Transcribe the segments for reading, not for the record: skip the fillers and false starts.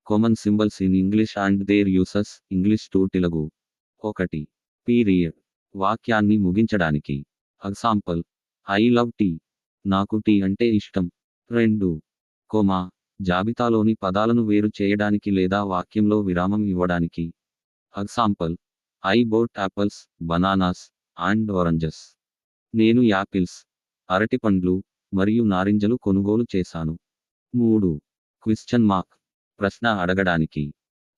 Common symbols in English and their uses English to Telugu. 1. Period, వాక్యాన్ని ముగించడానికి. Example, I love tea, నాకు tea అంటే ఇష్టం. 2. కొమా, జాబితాలోని పదాలను వేరు చేయడానికి లేదా వాక్యంలో విరామం ఇవ్వడానికి. Example, I boat apples, bananas and oranges. నేను యాపిల్స్, అరటిపండ్లు మరియు నారింజలు కొనుగోలు చేశాను. 3. క్వశ్చన్ మార్క్, ప్రశ్న అడగడానికి.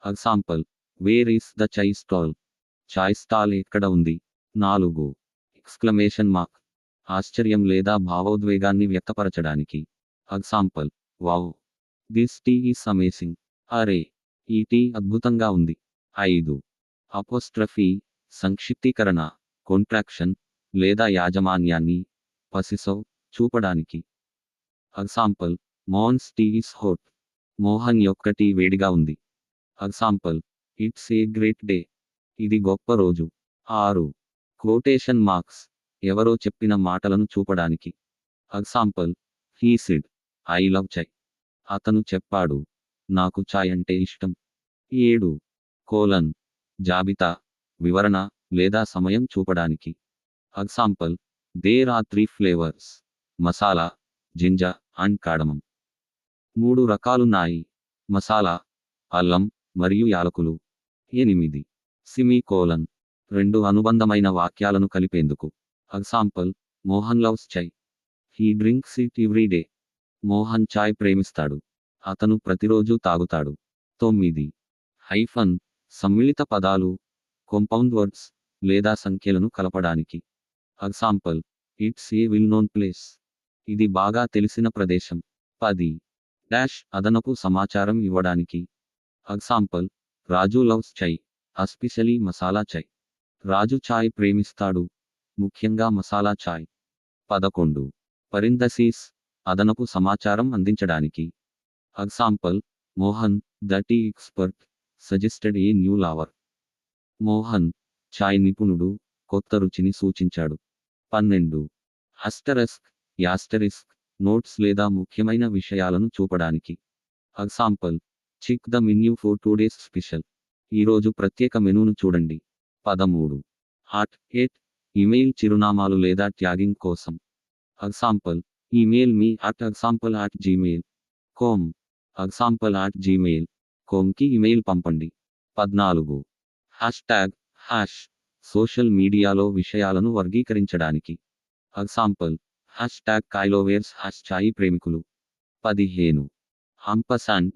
Example, where is the chai stall, chai stall ఎక్కడ ఉంది. 4. ఎక్స్క్లమేషన్ మార్క్, ఆశ్చర్యం లేదా భావోద్వేగాన్ని వ్యక్తపరచడానికి. Example, wow, this tea is amazing, అరే, ఈ టీ అద్భుతంగా ఉంది. 5. అపోస్ట్రఫీ, సంక్షిప్తీకరణ, కాంట్రాక్షన్ లేదా యాజమాన్యాన్ని పసిసో చూపడానికి. Example, Mohan's tea is hot, Mohan యొక్క టీ వేడిగా ఉంది. Example, it's a great day, ఇది గొప్ప రోజు. 6. క్వోటేషన్ మార్క్స్, ఎవరో చెప్పిన మాటలను చూపడానికి. Example, he said, I love chai, అతను చెప్పాడు, నాకు చాయ్ అంటే ఇష్టం. 7. కోలన్, జాబితా, వివరణ లేదా సమయం చూపడానికి. Example, there are 3 flavours, masala, ginger and cardamom. 3 రకాలున్నాయి, మసాలా, అల్లం మరియు యాలకులు. 8. సెమీకోలన్, 2 అనుబంధమైన వాక్యాలను కలిపేందుకు. Example, Mohan loves chai, he drinks it every day, Mohan చాయ్ ప్రేమిస్తాడు, అతను ప్రతిరోజు తాగుతాడు. 9. హైఫన్, సమ్మిళిత పదాలు, కాంపౌండ్ వర్డ్స్ లేదా సంఖ్యలను కలపడానికి. Example, it's a well known place, ఇది బాగా తెలిసిన ప్రదేశం. 10. డాష్, అదనపు సమాచారం ఇవ్వడానికి. Example, Raju loves chai, especially masala chai, Raju చాయ్ ప్రేమిస్తాడు, ముఖ్యంగా మసాలా చాయ్. 11. పరింథసిస్, అదనపు సమాచారం అందించడానికి. Example, Mohan, the tea expert, suggested a new lover, Mohan, చాయ్ నిపుణుడు, కొత్త రుచిని సూచించాడు. 12. అస్టరిస్క్, యాస్టరిస్క్, నోట్స్ లేదా ముఖ్యమైన విషయాలను చూపడానికి. Example, check the menu for today's special, ఈరోజు ప్రత్యేక మెనూను చూడండి. 13. @, ఇమెయిల్ చిరునామాలు లేదా ట్యాగింగ్ కోసం. ఎగ్జాంపుల్, ఈమెయిల్ మీ example@gmail.com, example@gmail.comకి ఇమెయిల్ పంపండి. 14. హ్యాష్ ట్యాగ్, హ్యాష్, సోషల్ మీడియాలో విషయాలను వర్గీకరించడానికి. ఎగ్జాంపుల్, హ్యాష్ ట్యాగ్ కైలోవేర్స్ హ్యాష్ చాయి ప్రేమికులు. 15. ఆంపర్సాండ్,